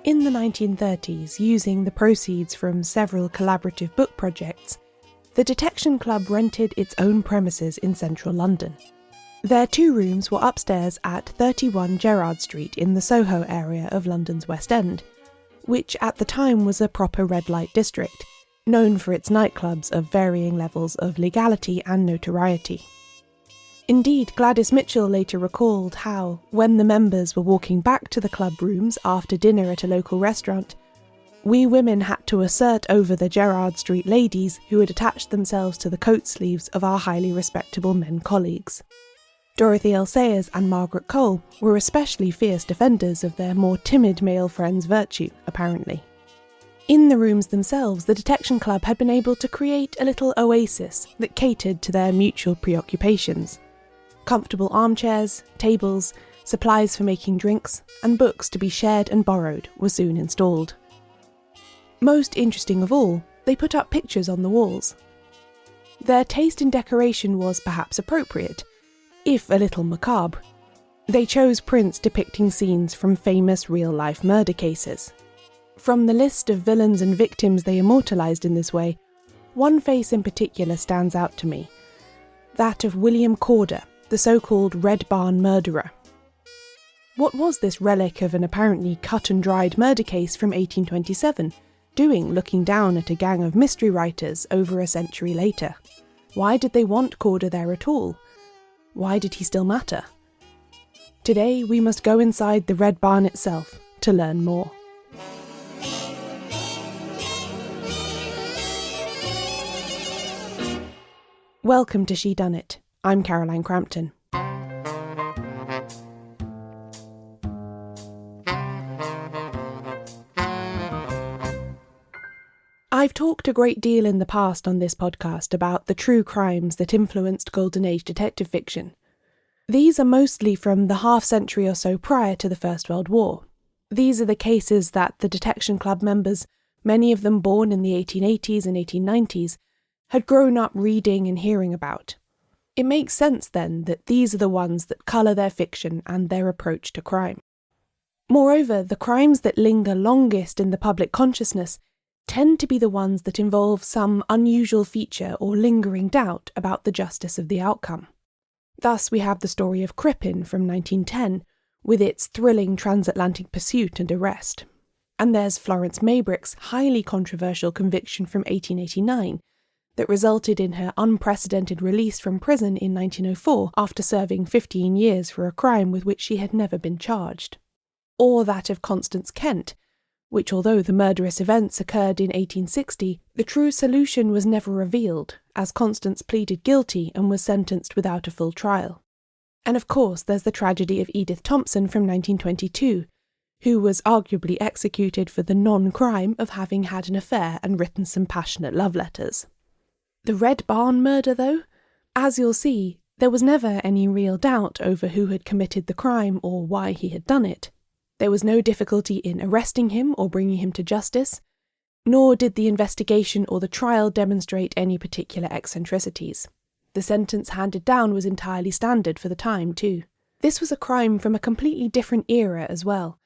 In the 1930s, using the proceeds from several collaborative book projects, the Detection Club rented its own premises in central London. Their 2 rooms were upstairs at 31 Gerrard Street in the Soho area of London's West End, which at the time was a proper red light district, known for its nightclubs of varying levels of legality and notoriety. Indeed, Gladys Mitchell later recalled how, when the members were walking back to the club rooms after dinner at a local restaurant, we women had to assert over the Gerrard Street ladies who had attached themselves to the coat sleeves of our highly respectable men colleagues. Dorothy L. Sayers and Margaret Cole were especially fierce defenders of their more timid male friends' virtue, apparently. In the rooms themselves, the Detection Club had been able to create a little oasis that catered to their mutual preoccupations. Comfortable armchairs, tables, supplies for making drinks, and books to be shared and borrowed were soon installed. Most interesting of all, they put up pictures on the walls. Their taste in decoration was perhaps appropriate, if a little macabre. They chose prints depicting scenes from famous real-life murder cases. From the list of villains and victims they immortalised in this way, one face in particular stands out to me, that of William Corder, the so-called Red Barn murderer. What was this relic of an apparently cut-and-dried murder case from 1827 doing looking down at a gang of mystery writers over a century later? Why did they want Corder there at all? Why did he still matter? Today we must go inside the Red Barn itself to learn more. Welcome to Shedunnit. I'm Caroline Crampton. I've talked a great deal in the past on this podcast about the true crimes that influenced Golden Age detective fiction. These are mostly from the half-century or so prior to the First World War. These are the cases that the Detection Club members, many of them born in the 1880s and 1890s, had grown up reading and hearing about. It makes sense, then, that these are the ones that colour their fiction and their approach to crime. Moreover, the crimes that linger longest in the public consciousness tend to be the ones that involve some unusual feature or lingering doubt about the justice of the outcome. Thus, we have the story of Crippen from 1910, with its thrilling transatlantic pursuit and arrest. And there's Florence Maybrick's highly controversial conviction from 1889, that resulted in her unprecedented release from prison in 1904 after serving 15 years for a crime with which she had never been charged. Or that of Constance Kent, which, although the murderous events occurred in 1860, the true solution was never revealed, as Constance pleaded guilty and was sentenced without a full trial. And of course there's the tragedy of Edith Thompson from 1922, who was arguably executed for the non-crime of having had an affair and written some passionate love letters. The Red Barn murder, though? As you'll see, there was never any real doubt over who had committed the crime or why he had done it. There was no difficulty in arresting him or bringing him to justice, nor did the investigation or the trial demonstrate any particular eccentricities. The sentence handed down was entirely standard for the time, too. This was a crime from a completely different era as well,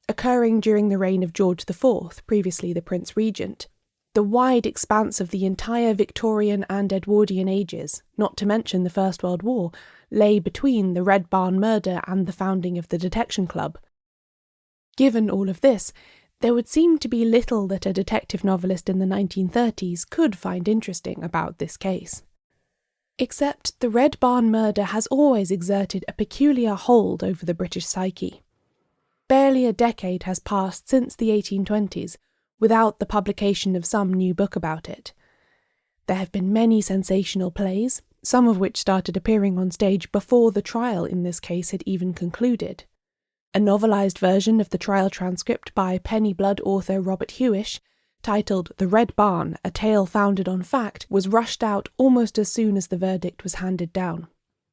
occurring during the reign of George IV, previously the Prince Regent. The wide expanse of the entire Victorian and Edwardian ages, not to mention the First World War, lay between the Red Barn murder and the founding of the Detection Club. Given all of this, there would seem to be little that a detective novelist in the 1930s could find interesting about this case. Except the Red Barn murder has always exerted a peculiar hold over the British psyche. Barely a decade has passed since the 1820s, without the publication of some new book about it. There have been many sensational plays, some of which started appearing on stage before the trial in this case had even concluded. A novelised version of the trial transcript by Penny Blood author Robert Hewish, titled The Red Barn, A Tale Founded on Fact, was rushed out almost as soon as the verdict was handed down.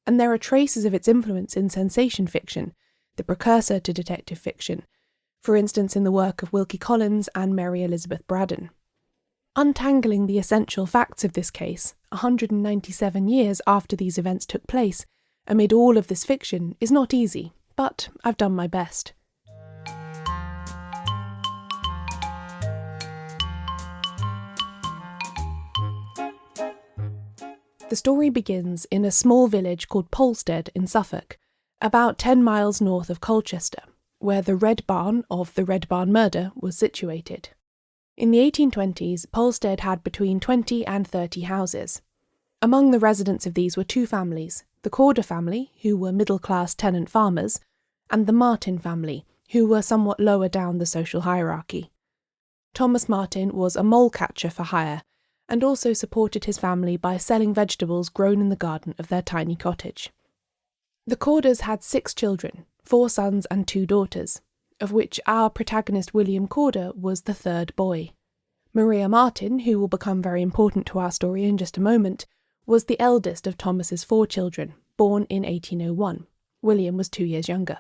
And there are traces of its influence in sensation fiction, the precursor to detective fiction, for instance in the work of Wilkie Collins and Mary Elizabeth Braddon. Untangling the essential facts of this case, 197 years after these events took place, amid all of this fiction, is not easy, but I've done my best. The story begins in a small village called Polstead in Suffolk, about 10 miles north of Colchester, where the Red Barn of the Red Barn murder was situated. In the 1820s, Polstead had between 20 and 30 houses. Among the residents of these were two families, the Corder family, who were middle-class tenant farmers, and the Martin family, who were somewhat lower down the social hierarchy. Thomas Martin was a mole catcher for hire, and also supported his family by selling vegetables grown in the garden of their tiny cottage. The Corders had 6 children, 4 sons and 2 daughters, of which our protagonist William Corder was the third boy. Maria Martin, who will become very important to our story in just a moment, was the eldest of Thomas's 4 children, born in 1801. William was 2 years younger.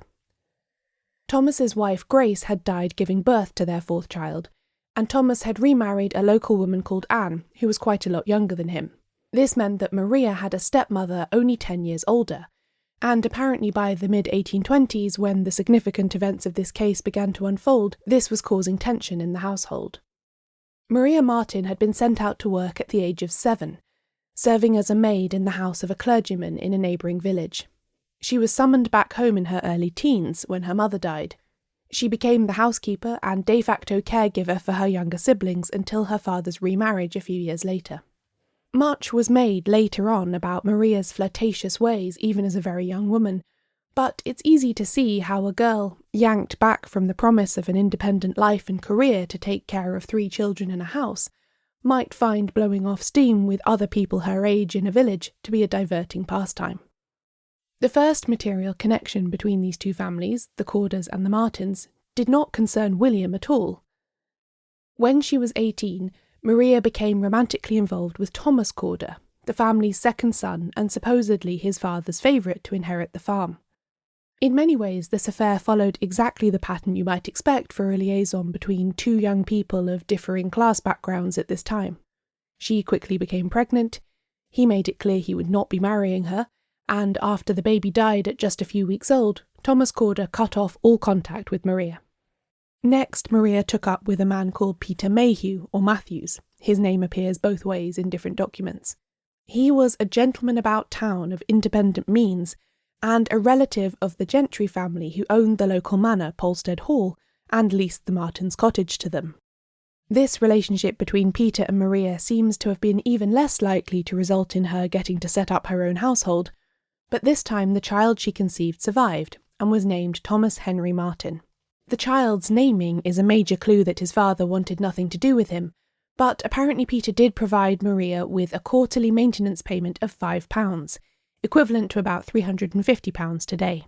Thomas's wife Grace had died giving birth to their 4th child, and Thomas had remarried a local woman called Anne, who was quite a lot younger than him. This meant that Maria had a stepmother only 10 years older, and apparently by the mid-1820s, when the significant events of this case began to unfold, this was causing tension in the household. Maria Martin had been sent out to work at the age of 7, serving as a maid in the house of a clergyman in a neighbouring village. She was summoned back home in her early teens when her mother died. She became the housekeeper and de facto caregiver for her younger siblings until her father's remarriage a few years later. Much was made later on about Maria's flirtatious ways, even as a very young woman, but it's easy to see how a girl, yanked back from the promise of an independent life and career to take care of 3 children in a house, might find blowing off steam with other people her age in a village to be a diverting pastime. The first material connection between these two families, the Corders and the Martins, did not concern William at all. When she was 18, Maria became romantically involved with Thomas Corder, the family's 2nd son and supposedly his father's favourite to inherit the farm. In many ways, this affair followed exactly the pattern you might expect for a liaison between 2 young people of differing class backgrounds at this time. She quickly became pregnant, he made it clear he would not be marrying her, and after the baby died at just a few weeks old, Thomas Corder cut off all contact with Maria. Next, Maria took up with a man called Peter Mayhew, or Matthews. His name appears both ways in different documents. He was a gentleman about town of independent means, and a relative of the gentry family who owned the local manor, Polstead Hall, and leased the Martins' cottage to them. This relationship between Peter and Maria seems to have been even less likely to result in her getting to set up her own household, but this time the child she conceived survived, and was named Thomas Henry Martin. The child's naming is a major clue that his father wanted nothing to do with him, but apparently Peter did provide Maria with a quarterly maintenance payment of £5, equivalent to about £350 today.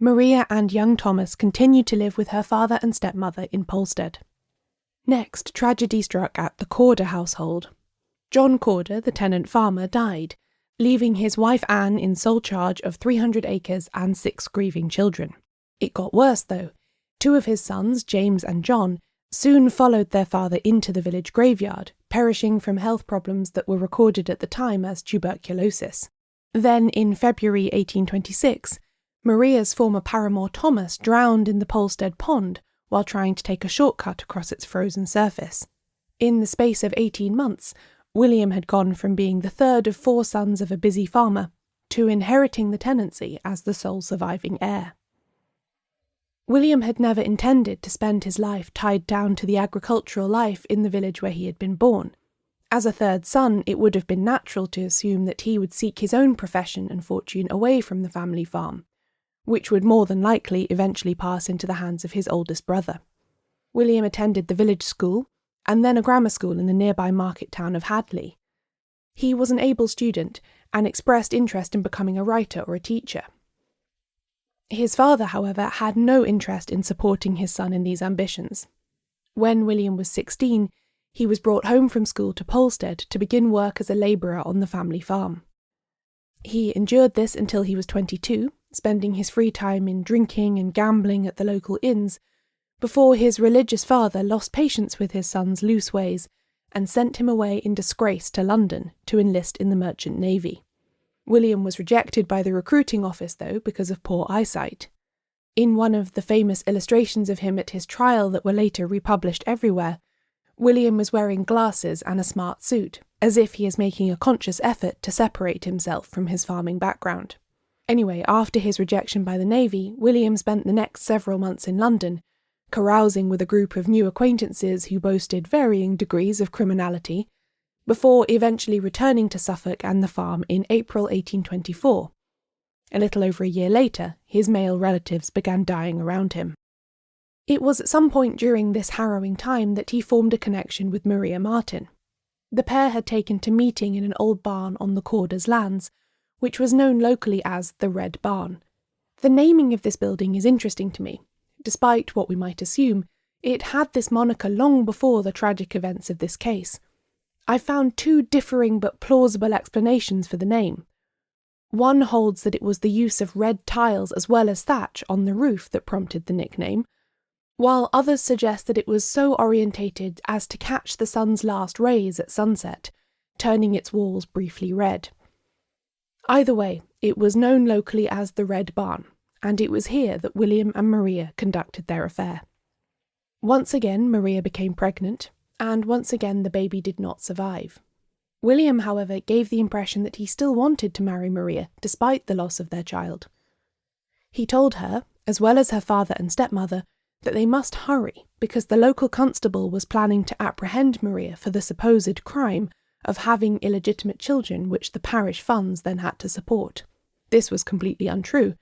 Maria and young Thomas continued to live with her father and stepmother in Polstead. Next, tragedy struck at the Corder household. John Corder, the tenant farmer, died, leaving his wife Anne in sole charge of 300 acres and 6 grieving children. It got worse, though. 2 of his sons, James and John, soon followed their father into the village graveyard, perishing from health problems that were recorded at the time as tuberculosis. Then, in February 1826, Maria's former paramour Thomas drowned in the Polstead Pond while trying to take a shortcut across its frozen surface. In the space of 18 months, William had gone from being the 3rd of 4 sons of a busy farmer to inheriting the tenancy as the sole surviving heir. William had never intended to spend his life tied down to the agricultural life in the village where he had been born. As a 3rd son, it would have been natural to assume that he would seek his own profession and fortune away from the family farm, which would more than likely eventually pass into the hands of his oldest brother. William attended the village school, and then a grammar school in the nearby market town of Hadley. He was an able student, and expressed interest in becoming a writer or a teacher. His father, however, had no interest in supporting his son in these ambitions. When William was 16, he was brought home from school to Polstead to begin work as a labourer on the family farm. He endured this until he was 22, spending his free time in drinking and gambling at the local inns, before his religious father lost patience with his son's loose ways and sent him away in disgrace to London to enlist in the merchant navy. William was rejected by the recruiting office, though, because of poor eyesight. In one of the famous illustrations of him at his trial that were later republished everywhere, William was wearing glasses and a smart suit, as if he is making a conscious effort to separate himself from his farming background. Anyway, after his rejection by the Navy, William spent the next several months in London, carousing with a group of new acquaintances who boasted varying degrees of criminality, before eventually returning to Suffolk and the farm in April 1824. A little over a year later, his male relatives began dying around him. It was at some point during this harrowing time that he formed a connection with Maria Martin. The pair had taken to meeting in an old barn on the Corders' lands, which was known locally as the Red Barn. The naming of this building is interesting to me. Despite what we might assume, it had this moniker long before the tragic events of this case. I found two differing but plausible explanations for the name. One holds that it was the use of red tiles as well as thatch on the roof that prompted the nickname, while others suggest that it was so orientated as to catch the sun's last rays at sunset, turning its walls briefly red. Either way, it was known locally as the Red Barn, and it was here that William and Maria conducted their affair. Once again, Maria became pregnant, and once again the baby did not survive. William, however, gave the impression that he still wanted to marry Maria despite the loss of their child. He told her, as well as her father and stepmother, that they must hurry because the local constable was planning to apprehend Maria for the supposed crime of having illegitimate children which the parish funds then had to support. This was completely untrue,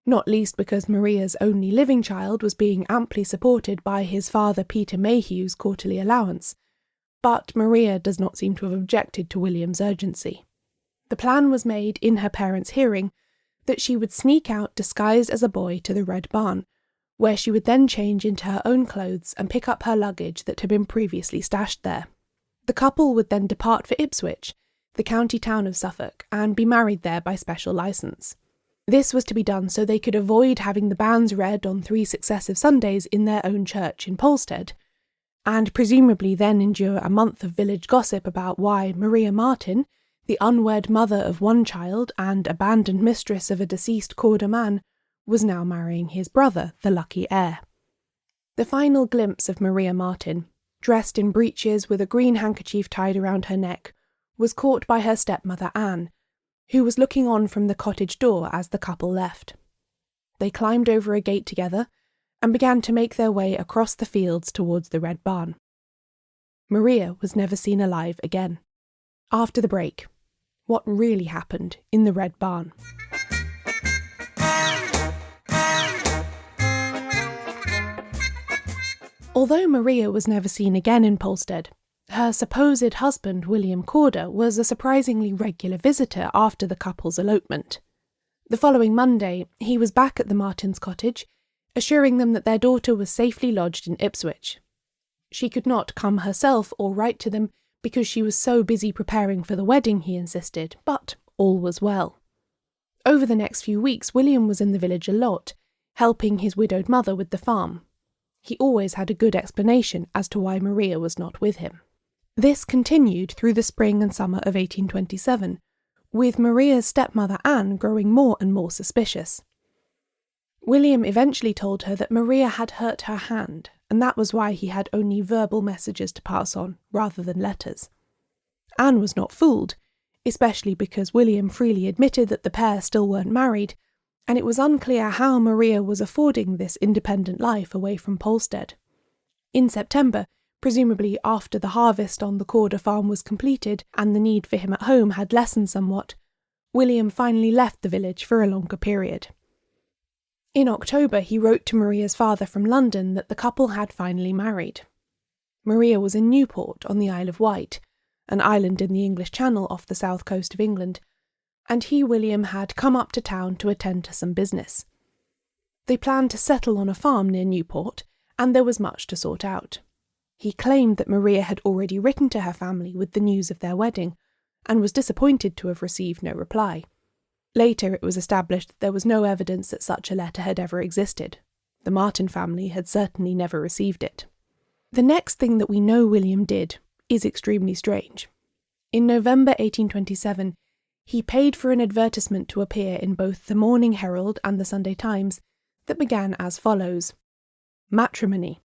not least because Maria's only living child was being amply supported by his father Peter Mayhew's quarterly allowance, but Maria does not seem to have objected to William's urgency. The plan was made in her parents' hearing that she would sneak out disguised as a boy to the Red Barn, where she would then change into her own clothes and pick up her luggage that had been previously stashed there. The couple would then depart for Ipswich, the county town of Suffolk, and be married there by special licence. This was to be done so they could avoid having the banns read on 3 successive Sundays in their own church in Polstead, and presumably then endure a month of village gossip about why Maria Martin, the unwed mother of one child and abandoned mistress of a deceased Corder man, was now marrying his brother, the lucky heir. The final glimpse of Maria Martin, dressed in breeches with a green handkerchief tied around her neck, was caught by her stepmother Anne, who was looking on from the cottage door as the couple left. They climbed over a gate together and began to make their way across the fields towards the Red Barn. Maria was never seen alive again. After the break, what really happened in the Red Barn? Although Maria was never seen again in Polstead, her supposed husband, William Corder, was a surprisingly regular visitor after the couple's elopement. The following Monday, he was back at the Martins' cottage, assuring them that their daughter was safely lodged in Ipswich. She could not come herself or write to them because she was so busy preparing for the wedding, he insisted, but all was well. Over the next few weeks, William was in the village a lot, helping his widowed mother with the farm. He always had a good explanation as to why Maria was not with him. This continued through the spring and summer of 1827, with Maria's stepmother Anne growing more and more suspicious. William eventually told her that Maria had hurt her hand, and that was why he had only verbal messages to pass on, rather than letters. Anne was not fooled, especially because William freely admitted that the pair still weren't married, and it was unclear how Maria was affording this independent life away from Polstead. In September, presumably after the harvest on the Corder farm was completed and the need for him at home had lessened somewhat, William finally left the village for a longer period. In October, he wrote to Maria's father from London that the couple had finally married. Maria was in Newport on the Isle of Wight, an island in the English Channel off the south coast of England, and he, William, had come up to town to attend to some business. They planned to settle on a farm near Newport, and there was much to sort out. He claimed that Maria had already written to her family with the news of their wedding, and was disappointed to have received no reply. Later it was established that there was no evidence that such a letter had ever existed. The Martin family had certainly never received it. The next thing that we know William did is extremely strange. In November 1827, he paid for an advertisement to appear in both the Morning Herald and the Sunday Times that began as follows: Matrimony.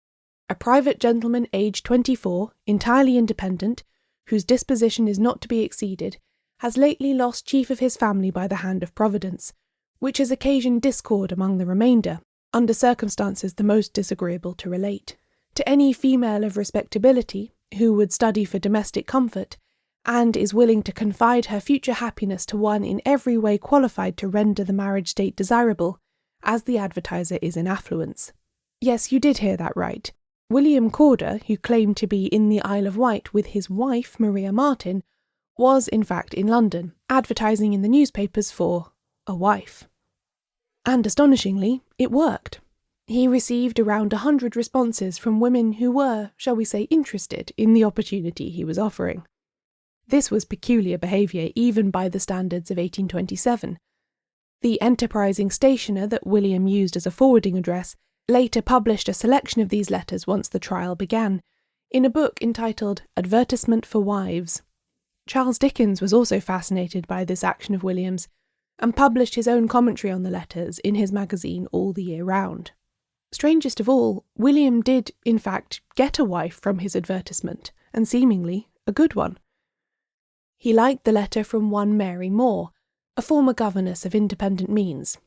A private gentleman aged 24, entirely independent, whose disposition is not to be exceeded, has lately lost chief of his family by the hand of Providence, which has occasioned discord among the remainder, under circumstances the most disagreeable to relate. To any female of respectability, who would study for domestic comfort, and is willing to confide her future happiness to one in every way qualified to render the marriage state desirable, as the advertiser is in affluence. Yes, you did hear that right. William Corder, who claimed to be in the Isle of Wight with his wife, Maria Martin, was in fact in London, advertising in the newspapers for a wife. And astonishingly, it worked. He received around 100 responses from women who were, shall we say, interested in the opportunity he was offering. This was peculiar behaviour even by the standards of 1827. The enterprising stationer that William used as a forwarding address later published a selection of these letters once the trial began, in a book entitled Advertisement for Wives. Charles Dickens was also fascinated by this action of William's, and published his own commentary on the letters in his magazine all the year round. Strangest of all, William did, in fact, get a wife from his advertisement, and seemingly a good one. He liked the letter from one Mary Moore, a former governess of independent means.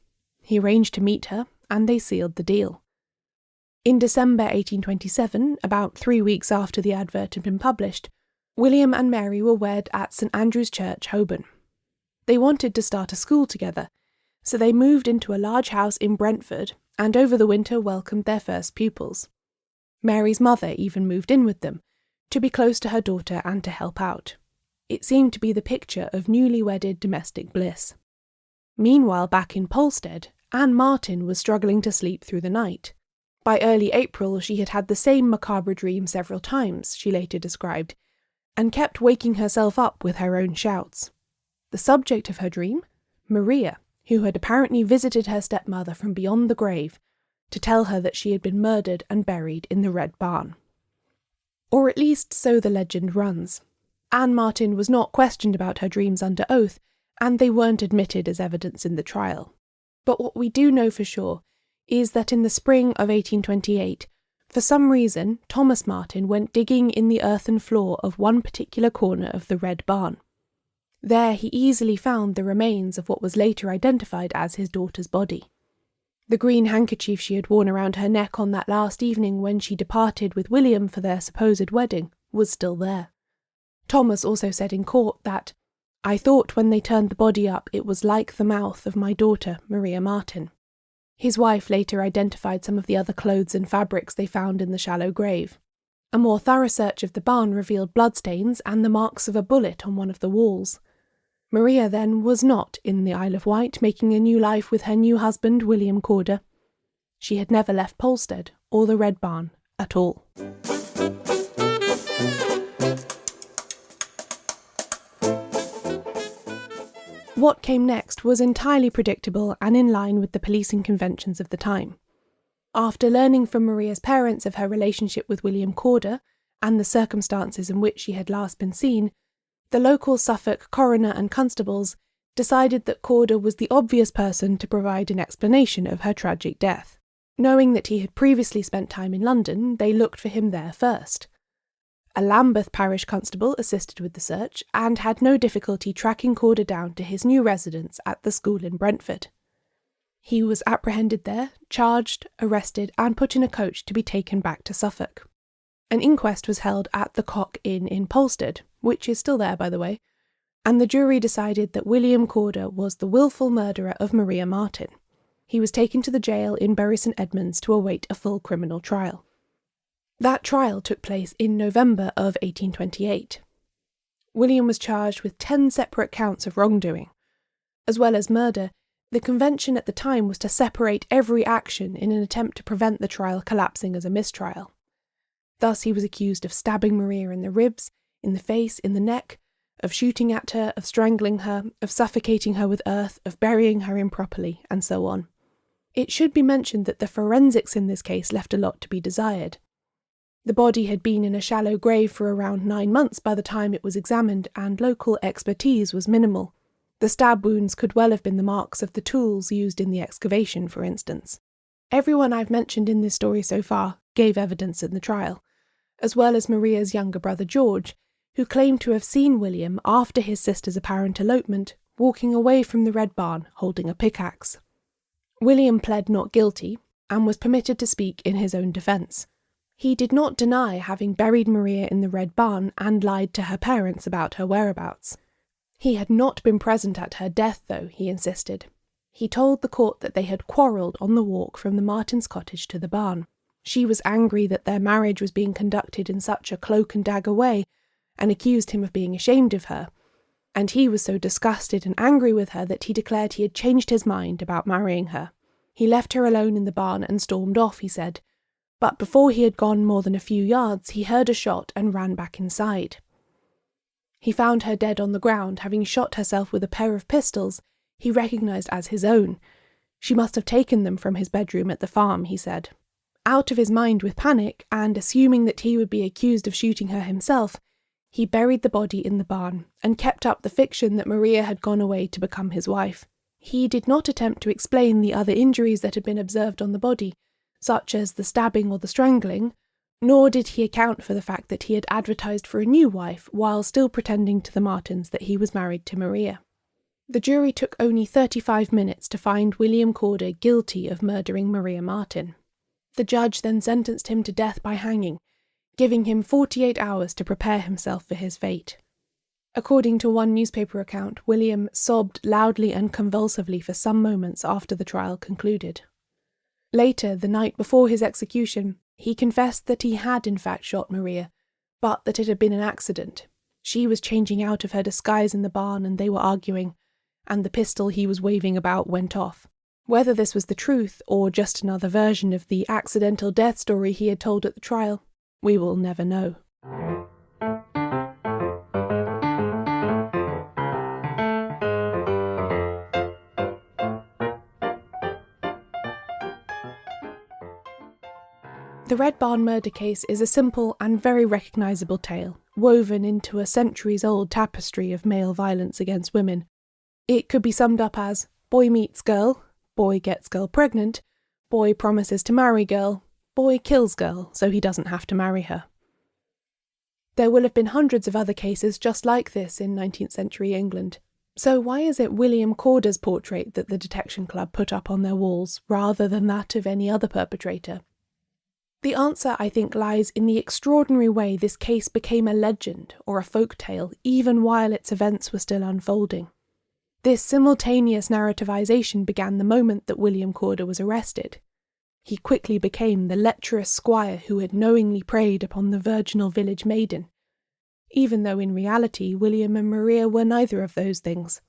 He arranged to meet her, and they sealed the deal. In December 1827, about 3 weeks after the advert had been published, William and Mary were wed at St Andrew's Church, Holborn. They wanted to start a school together, so they moved into a large house in Brentford and over the winter welcomed their first pupils. Mary's mother even moved in with them, to be close to her daughter and to help out. It seemed to be the picture of newly wedded domestic bliss. Meanwhile, back in Polstead, Anne Martin was struggling to sleep through the night. By early April she had had the same macabre dream several times, she later described, and kept waking herself up with her own shouts. The subject of her dream? Maria, who had apparently visited her stepmother from beyond the grave to tell her that she had been murdered and buried in the Red Barn. Or at least so the legend runs. Anne Martin was not questioned about her dreams under oath, and they weren't admitted as evidence in the trial. But what we do know for sure is that in the spring of 1828, for some reason, Thomas Martin went digging in the earthen floor of one particular corner of the Red Barn. There he easily found the remains of what was later identified as his daughter's body. The green handkerchief she had worn around her neck on that last evening when she departed with William for their supposed wedding was still there. Thomas also said in court that, "I thought when they turned the body up it was like the mouth of my daughter, Maria Martin." His wife later identified some of the other clothes and fabrics they found in the shallow grave. A more thorough search of the barn revealed bloodstains and the marks of a bullet on one of the walls. Maria, then, was not in the Isle of Wight making a new life with her new husband, William Corder. She had never left Polstead or the Red Barn at all. What came next was entirely predictable and in line with the policing conventions of the time. After learning from Maria's parents of her relationship with William Corder and the circumstances in which she had last been seen, the local Suffolk coroner and constables decided that Corder was the obvious person to provide an explanation of her tragic death. Knowing that he had previously spent time in London, they looked for him there first. A Lambeth parish constable assisted with the search and had no difficulty tracking Corder down to his new residence at the school in Brentford. He was apprehended there, charged, arrested, and put in a coach to be taken back to Suffolk. An inquest was held at the Cock Inn in Polstead, which is still there, by the way, and the jury decided that William Corder was the willful murderer of Maria Martin. He was taken to the jail in Bury St Edmunds to await a full criminal trial. That trial took place in November of 1828. William was charged with 10 separate counts of wrongdoing. As well as murder, the convention at the time was to separate every action in an attempt to prevent the trial collapsing as a mistrial. Thus he was accused of stabbing Maria in the ribs, in the face, in the neck, of shooting at her, of strangling her, of suffocating her with earth, of burying her improperly, and so on. It should be mentioned that the forensics in this case left a lot to be desired. The body had been in a shallow grave for around 9 months by the time it was examined, and local expertise was minimal. The stab wounds could well have been the marks of the tools used in the excavation, for instance. Everyone I've mentioned in this story so far gave evidence in the trial, as well as Maria's younger brother George, who claimed to have seen William after his sister's apparent elopement walking away from the Red Barn holding a pickaxe. William pled not guilty and was permitted to speak in his own defence. He did not deny having buried Maria in the Red Barn and lied to her parents about her whereabouts. He had not been present at her death, though, he insisted. He told the court that they had quarrelled on the walk from the Martins' cottage to the barn. She was angry that their marriage was being conducted in such a cloak-and-dagger way, and accused him of being ashamed of her, and he was so disgusted and angry with her that he declared he had changed his mind about marrying her. He left her alone in the barn and stormed off, he said, but before he had gone more than a few yards he heard a shot and ran back inside. He found her dead on the ground, having shot herself with a pair of pistols he recognised as his own. She must have taken them from his bedroom at the farm, he said. Out of his mind with panic, and assuming that he would be accused of shooting her himself, he buried the body in the barn and kept up the fiction that Maria had gone away to become his wife. He did not attempt to explain the other injuries that had been observed on the body, such as the stabbing or the strangling, nor did he account for the fact that he had advertised for a new wife while still pretending to the Martins that he was married to Maria. The jury took only 35 minutes to find William Corder guilty of murdering Maria Martin. The judge then sentenced him to death by hanging, giving him 48 hours to prepare himself for his fate. According to one newspaper account, William sobbed loudly and convulsively for some moments after the trial concluded. Later, the night before his execution, he confessed that he had in fact shot Maria, but that it had been an accident. She was changing out of her disguise in the barn and they were arguing, and the pistol he was waving about went off. Whether this was the truth or just another version of the accidental death story he had told at the trial, we will never know. The Red Barn murder case is a simple and very recognisable tale, woven into a centuries-old tapestry of male violence against women. It could be summed up as boy meets girl, boy gets girl pregnant, boy promises to marry girl, boy kills girl so he doesn't have to marry her. There will have been hundreds of other cases just like this in 19th century England. So why is it William Corder's portrait that the Detection Club put up on their walls rather than that of any other perpetrator? The answer, I think, lies in the extraordinary way this case became a legend or a folk tale even while its events were still unfolding. This simultaneous narrativization began the moment that William Corder was arrested. He quickly became the lecherous squire who had knowingly preyed upon the virginal village maiden, even though in reality William and Maria were neither of those things.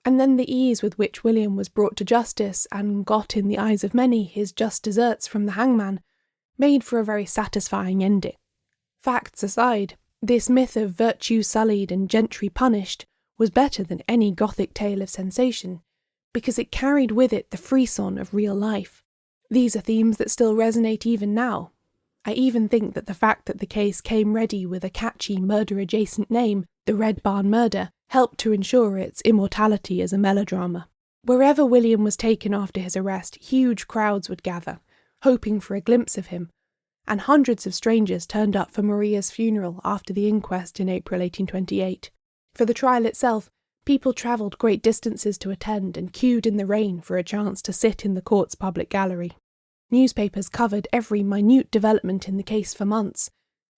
And then the ease with which William was brought to justice and got, in the eyes of many, his just deserts from the hangman, made for a very satisfying ending. Facts aside, this myth of virtue sullied and gentry punished was better than any Gothic tale of sensation, because it carried with it the frisson of real life. These are themes that still resonate even now. I even think that the fact that the case came ready with a catchy murder-adjacent name, the Red Barn Murder, helped to ensure its immortality as a melodrama. Wherever William was taken after his arrest, huge crowds would gather, hoping for a glimpse of him, and hundreds of strangers turned up for Maria's funeral after the inquest in April 1828. For the trial itself, people travelled great distances to attend and queued in the rain for a chance to sit in the court's public gallery. Newspapers covered every minute development in the case for months,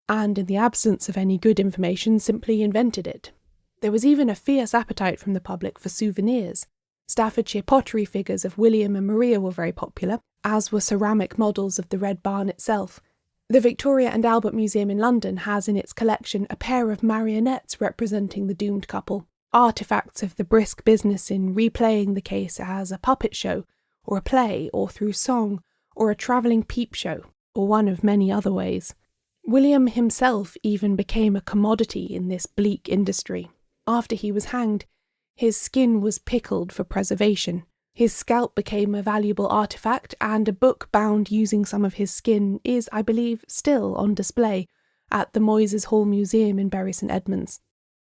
and in the absence of any good information simply invented it. There was even a fierce appetite from the public for souvenirs. Staffordshire pottery figures of William and Maria were very popular, as were ceramic models of the Red Barn itself. The Victoria and Albert Museum in London has in its collection a pair of marionettes representing the doomed couple, artefacts of the brisk business in replaying the case as a puppet show, or a play, or through song, or a travelling peep show, or one of many other ways. William himself even became a commodity in this bleak industry. After he was hanged, his skin was pickled for preservation. His scalp became a valuable artefact, and a book bound using some of his skin is, I believe, still on display at the Moyses Hall Museum in Bury St Edmunds.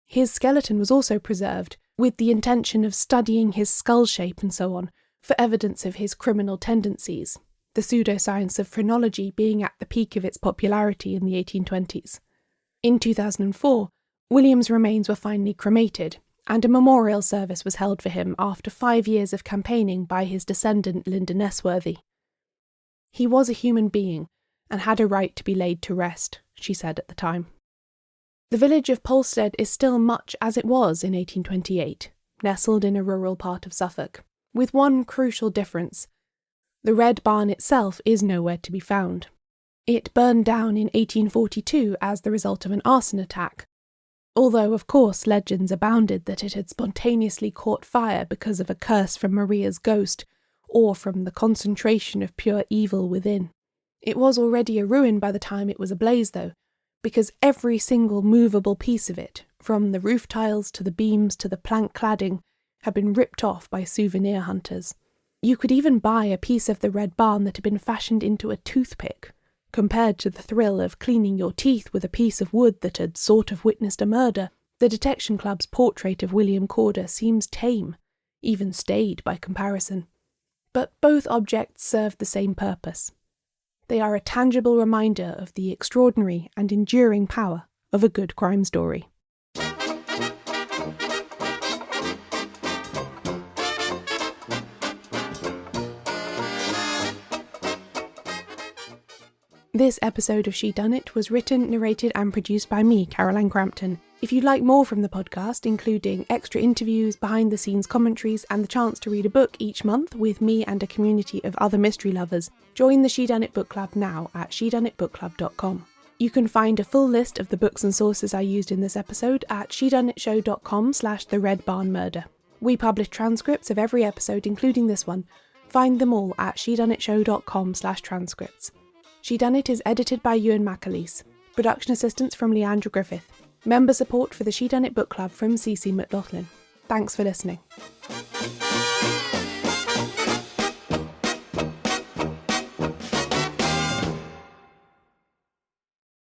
His skeleton was also preserved, with the intention of studying his skull shape and so on, for evidence of his criminal tendencies, the pseudoscience of phrenology being at the peak of its popularity in the 1820s. In 2004, William's remains were finally cremated, and a memorial service was held for him after 5 years of campaigning by his descendant Linda Nessworthy. "He was a human being, and had a right to be laid to rest," she said at the time. The village of Polstead is still much as it was in 1828, nestled in a rural part of Suffolk, with one crucial difference. The Red Barn itself is nowhere to be found. It burned down in 1842 as the result of an arson attack, although of course legends abounded that it had spontaneously caught fire because of a curse from Maria's ghost, or from the concentration of pure evil within. It was already a ruin by the time it was ablaze, though, because every single movable piece of it, from the roof tiles to the beams to the plank cladding, had been ripped off by souvenir hunters. You could even buy a piece of the Red Barn that had been fashioned into a toothpick. Compared to the thrill of cleaning your teeth with a piece of wood that had sort of witnessed a murder, the Detection Club's portrait of William Corder seems tame, even staid by comparison. But both objects serve the same purpose. They are a tangible reminder of the extraordinary and enduring power of a good crime story. This episode of Shedunnit was written, narrated and produced by me, Caroline Crampton. If you'd like more from the podcast, including extra interviews, behind-the-scenes commentaries and the chance to read a book each month with me and a community of other mystery lovers, join the Shedunnit Book Club now at shedunnitbookclub.com. You can find a full list of the books and sources I used in this episode at shedunnitshow.com/The Red Barn Murder. We publish transcripts of every episode, including this one. Find them all at shedunnitshow.com/transcripts. Shedunnit is edited by Euan MacAleece. Production assistance from Leandra Griffith. Member support for the Shedunnit Book Club from Connor McLoughlin. Thanks for listening.